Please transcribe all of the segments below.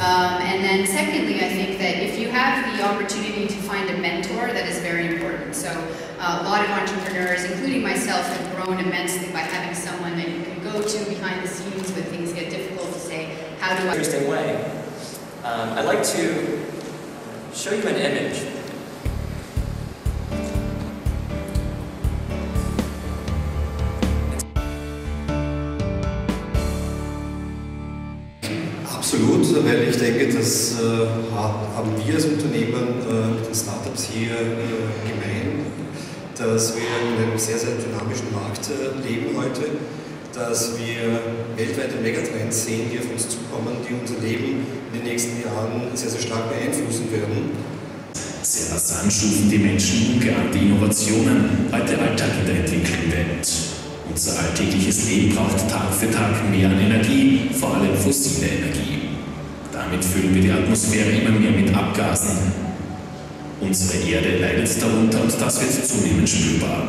And then secondly, I think that if you have the opportunity to find a mentor, that is very important. So a lot of entrepreneurs, including myself, have grown immensely by having someone that you can go to behind the scenes when things get difficult to say, how do I... Interesting way. I'd like to show you an image. Absolut, weil ich denke, das haben wir als Unternehmen mit den Startups hier gemein, dass wir in einem sehr, sehr dynamischen Markt leben heute, dass wir weltweite Megatrends sehen, die auf uns zukommen, die unser Leben in den nächsten Jahren sehr, sehr stark beeinflussen werden. Sehr rasant schufen die Menschen ungeahnte Innovationen heute Alltag in der entwickelten Welt. Unser alltägliches Leben braucht Tag für Tag mehr an Energie, vor allem fossile Energie. Damit füllen wir die Atmosphäre immer mehr mit Abgasen. Unsere Erde leidet darunter und das wird zunehmend spürbar.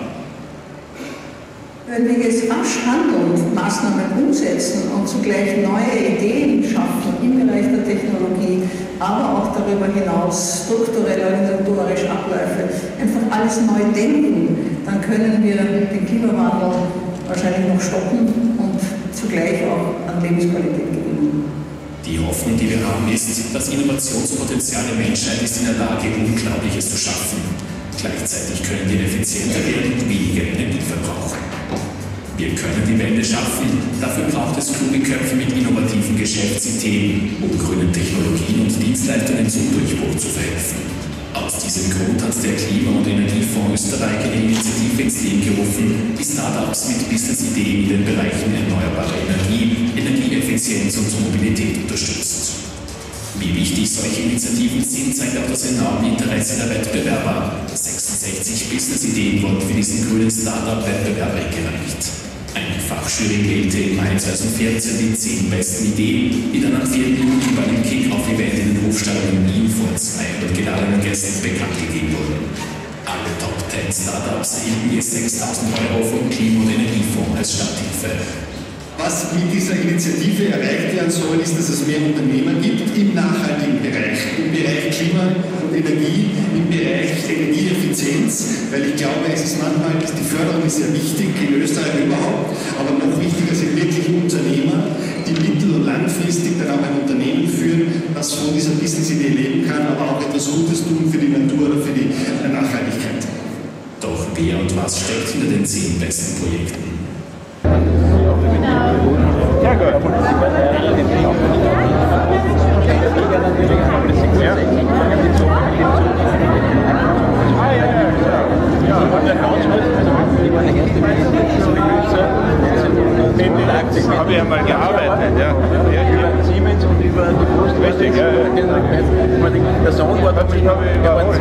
Wenn wir jetzt rasch handeln und Maßnahmen umsetzen und zugleich neue Ideen schaffen im Bereich der Technologie, aber auch darüber hinaus strukturell, organisatorisch Abläufe, einfach alles neu denken, dann können wir den Klimawandel wahrscheinlich noch stoppen und zugleich auch an Lebensqualität gewinnen. Die Hoffnung, die wir haben, ist, das Innovationspotenzial der Menschheit ist in der Lage, Unglaubliches zu schaffen. Gleichzeitig können wir effizienter werden und weniger Energie verbrauchen. Wir können die Wende schaffen, dafür braucht es kluge Köpfe mit innovativen Geschäftsideen, um grünen Technologien und Dienstleistungen zum Durchbruch zu verhelfen. Aus diesem Grund hat der Klima- und Energiefonds Österreich eine Initiative ins Leben gerufen, die Startups mit Businessideen in den Bereichen erneuerbare Energie, Energieeffizienz und Mobilität unterstützt. Wie wichtig solche Initiativen sind, zeigt auch das enorme Interesse der Wettbewerber. 66 Businessideen wurden für diesen grünen Startup-Wettbewerb eingereicht. Eine Fachjury wählte im Mai 2014 die 10 besten Ideen, die dann am 4. Juni bei einem Kick-Off-Event in den Hofstadien in Wien vor 200 geladenen Gästen bekannt gegeben wurden. Alle Top 10 Startups erhielten je 6.000 € vom Klima- und Energiefonds als Starthilfe. Was mit dieser Initiative erreicht werden soll, ist, dass es mehr Unternehmer gibt im nachhaltigen Bereich, im Bereich Klima und Energie, im Bereich Energieeffizienz, weil ich glaube, es ist manchmal, die Förderung ist sehr wichtig, in Österreich überhaupt, aber noch wichtiger sind wirklich Unternehmer, die mittel- und langfristig dann auch ein Unternehmen führen, das von dieser Business-Idee leben kann, aber auch etwas Gutes tun für die Natur oder für die Nachhaltigkeit. Doch wer und was steckt hinter den 10 besten Projekten? Ja, gut. Habe ich ja mal gearbeitet, ja. Über Siemens und über die Post. Richtig, ja. Der Sohn war da, habe ich überholt.